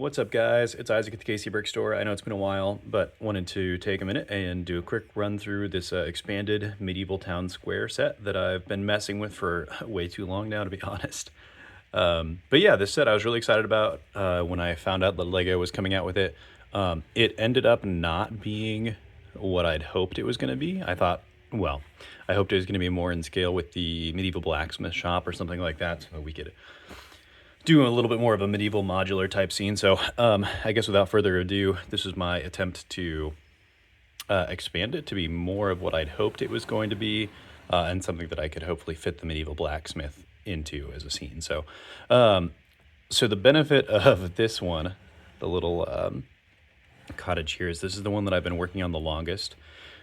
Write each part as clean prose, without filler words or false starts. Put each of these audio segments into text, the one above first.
What's up, guys? It's Isaac at the KC Brick Store. I know it's been a while, but wanted to take a minute and do a quick run through this expanded medieval town square set that I've been messing with for way too long now, to be honest. But yeah, this set I was really excited about when I found out that LEGO was coming out with it. It ended up not being what I'd hoped it was going to be. I hoped it was going to be more in scale with the medieval blacksmith shop or something like that, so we could do a little bit more of a medieval modular type scene. So I guess without further ado, this is my attempt to expand it to be more of what I'd hoped it was going to be, and something that I could hopefully fit the medieval blacksmith into as a scene. So the benefit of this one, the little cottage here, is this is the one that I've been working on the longest.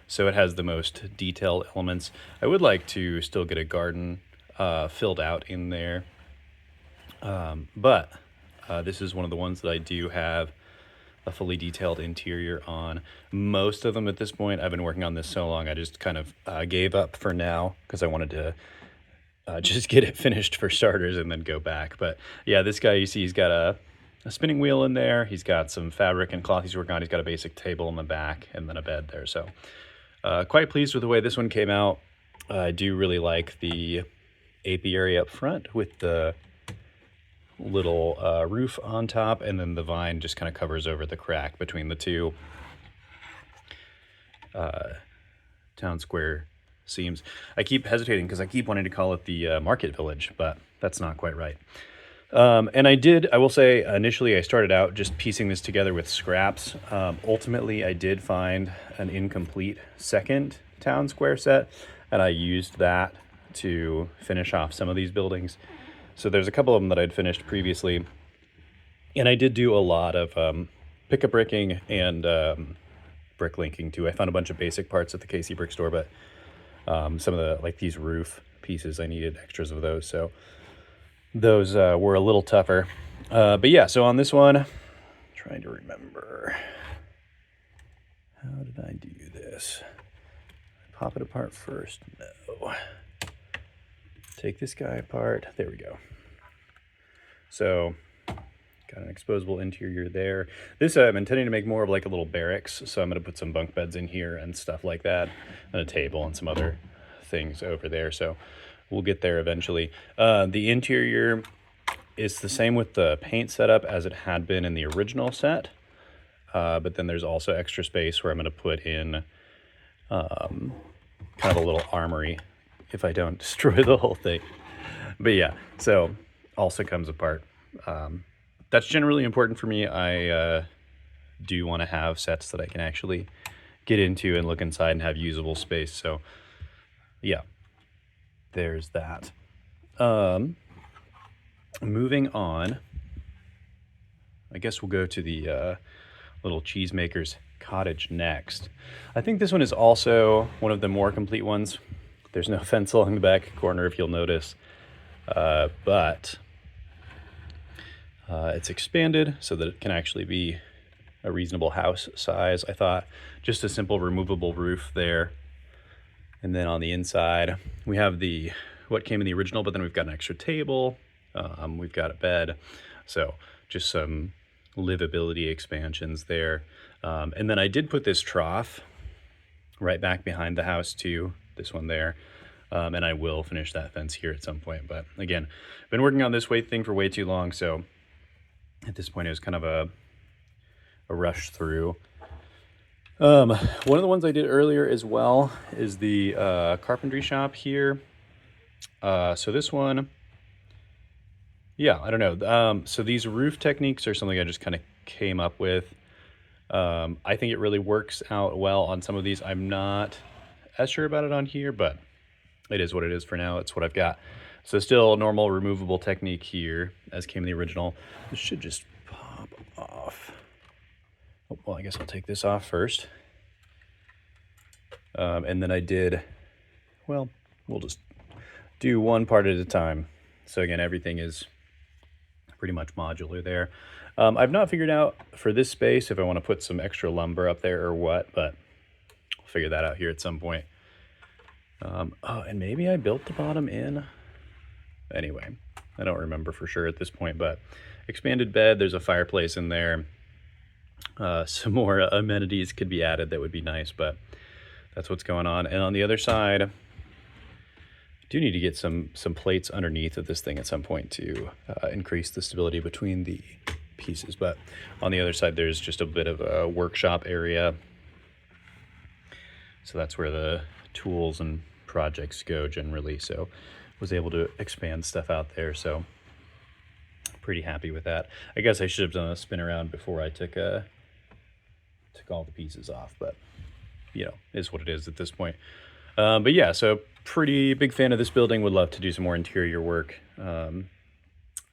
So it has the most detailed elements. I would like to still get a garden filled out in there. But this is one of the ones that I do have a fully detailed interior on. Most of them at this point, I've been working on this so long, I just kind of gave up for now because I wanted to just get it finished for starters and then go back. But yeah, this guy, you see, he's got a spinning wheel in there. He's got some fabric and cloth he's working on. He's got a basic table in the back and then a bed there. So quite pleased with the way this one came out. I do really like the apiary up front with the little roof on top, and then the vine just kind of covers over the crack between the two town square seams. I keep hesitating because I keep wanting to call it the market village, but that's not quite right. And I will say, initially I started out just piecing this together with scraps. Ultimately, I did find an incomplete second town square set, and I used that to finish off some of these buildings. So there's a couple of them that I'd finished previously, and I did do a lot of pick-up bricking and brick linking too. I found a bunch of basic parts at the KC Brick Store, but some of the, like these roof pieces, I needed extras of those, so those were a little tougher. But yeah, so on this one, I'm trying to remember, how did I do this? Pop it apart first? No. Take this guy apart. There we go. So got an exposable interior there. This I'm intending to make more of like a little barracks, so I'm going to put some bunk beds in here and stuff like that, and a table and some other things over there. So we'll get there eventually. The interior is the same with the paint setup as it had been in the original set, but then there's also extra space where I'm going to put in kind of a little armory if I don't destroy the whole thing. But yeah, so also comes apart. That's generally important for me. I do want to have sets that I can actually get into and look inside and have usable space. So yeah, there's that. Moving on, I guess we'll go to the little cheesemaker's cottage next. I think this one is also one of the more complete ones. There's no fence along the back corner, if you'll notice, but it's expanded so that it can actually be a reasonable house size. I thought just a simple removable roof there, and then on the inside we have what came in the original, but then we've got an extra table, we've got a bed, so just some livability expansions there. And then I did put this trough right back behind the house too, this one there, and I will finish that fence here at some point. But again, I've been working on this weight thing for way too long, so at this point it was kind of a rush through. One of the ones I did earlier as well is the carpentry shop here. So this one, yeah, I don't know. So these roof techniques are something I just kind of came up with. I think it really works out well on some of these. I'm not as sure about it on here, but it is what it is for now. It's what I've got. So still normal removable technique here as came in the original. This should just pop off. Oh, well, I guess I'll take this off first. And then we'll just do one part at a time. So again, everything is pretty much modular there. I've not figured out for this space if I want to put some extra lumber up there or what, but I'll figure that out here at some point. Oh, and maybe I built the bottom in. Anyway, I don't remember for sure at this point, but expanded bed. There's a fireplace in there. Some more amenities could be added that would be nice, but that's what's going on. And on the other side, I do need to get some plates underneath of this thing at some point to increase the stability between the pieces. But on the other side, there's just a bit of a workshop area. So that's where the tools and projects go generally. So was able to expand stuff out there. So pretty happy with that. I guess I should have done a spin around before I took all the pieces off, but you know, is what it is at this point. But yeah, so pretty big fan of this building. Would love to do some more interior work.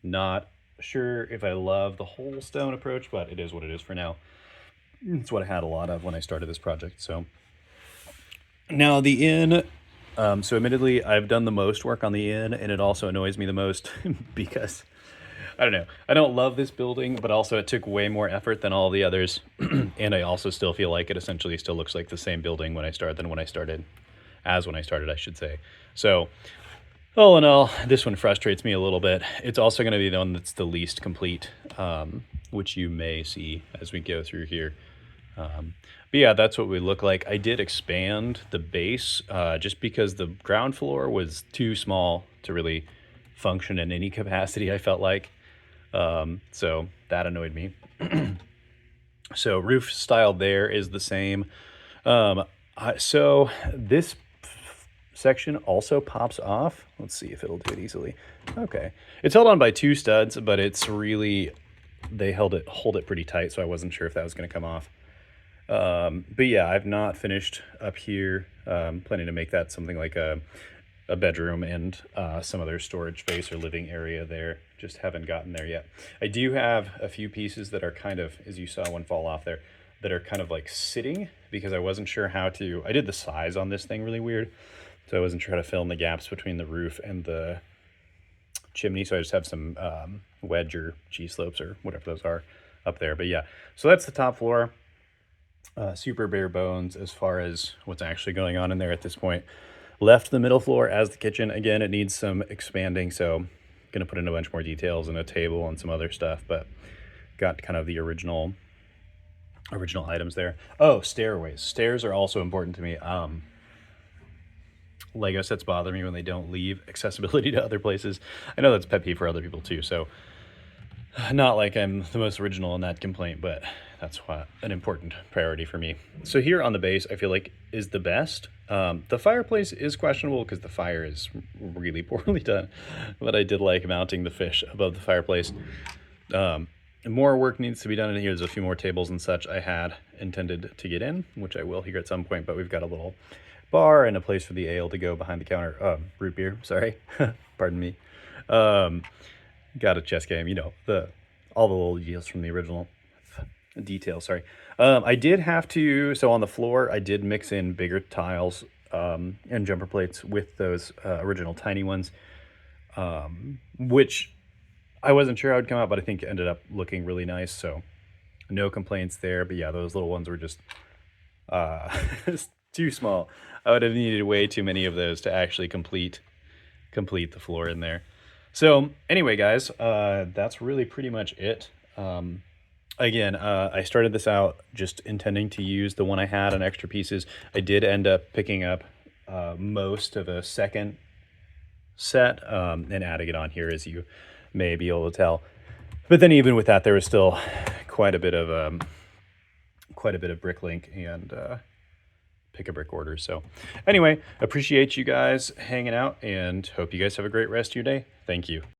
Not sure if I love the whole stone approach, but it is what it is for now. It's what I had a lot of when I started this project. So now the inn, so admittedly, I've done the most work on the inn, and it also annoys me the most because I don't know. I don't love this building, but also it took way more effort than all the others. And I also still feel like it essentially still looks like the same building when I started, I should say. So all in all, this one frustrates me a little bit. It's also going to be the one that's the least complete, which you may see as we go through here. But yeah, that's what we look like. I did expand the base just because the ground floor was too small to really function in any capacity, I felt like. So that annoyed me. So roof style there is the same. So this section also pops off. Let's see if it'll do it easily. Okay. It's held on by 2 studs, but it's really, they hold it pretty tight. So I wasn't sure if that was going to come off. But yeah, I've not finished up here. Planning to make that something like a bedroom and some other storage space or living area there. Just haven't gotten there yet. I do have a few pieces that are kind of, as you saw one fall off there, that are kind of like sitting because I wasn't sure how to, I did the size on this thing really weird. So I wasn't sure how to fill in the gaps between the roof and the chimney. So I just have some wedge or G-slopes or whatever those are up there. But yeah, so that's the top floor. Super bare bones as far as what's actually going on in there at this point. Left the middle floor as the kitchen. Again, it needs some expanding, so going to put in a bunch more details and a table and some other stuff, but got kind of the original items there. Oh, stairways. Stairs are also important to me. Lego sets bother me when they don't leave accessibility to other places. I know that's pet peeve for other people too, so not like I'm the most original in that complaint, but that's an important priority for me. So here on the base, I feel like is the best. The fireplace is questionable because the fire is really poorly done, but I did like mounting the fish above the fireplace. More work needs to be done in here. There's a few more tables and such I had intended to get in, which I will here at some point, but we've got a little bar and a place for the ale to go behind the counter. Root beer, sorry. Pardon me. Got a chess game, you know, all the little details from the original. I did have to, so on the floor, I did mix in bigger tiles and jumper plates with those original tiny ones, which I wasn't sure how it would come out, but I think it ended up looking really nice, so no complaints there. But yeah, those little ones were just too small. I would have needed way too many of those to actually complete the floor in there. So anyway, guys, that's really pretty much it. Again, I started this out just intending to use the one I had on extra pieces. I did end up picking up most of a second set and adding it on here, as you may be able to tell. But then even with that, there was still quite a bit of Bricklink and Pick-a-Brick orders. So anyway, appreciate you guys hanging out and hope you guys have a great rest of your day. Thank you.